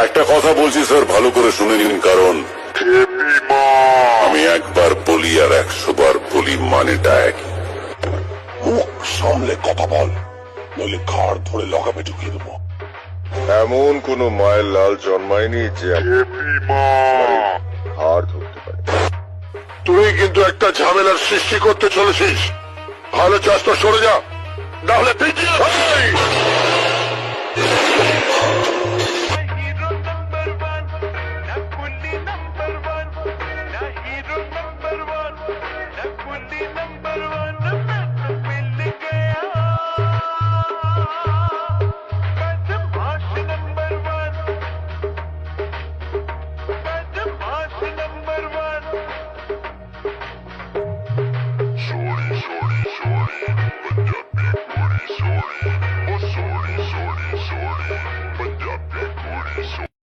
একটা কথা বলছি স্যার, ভালো করে শুনে নিন, কারণ আমি একবার বলি আর 100 বার বলি, মানেটা একই। মুখ সামলে কথা বল, নইলে ঘাড় ধরে লগাবে ঢুকিয়ে দেবো। এমন কোন মায়ের লাল জন্মায়নি যে হাড় ধরতে পারে। তুই কিন্তু একটা ঝামেলার সৃষ্টি করতে চলেছিস। ভালো চাষ তো সরে যা, নাহলে পিছিয়ে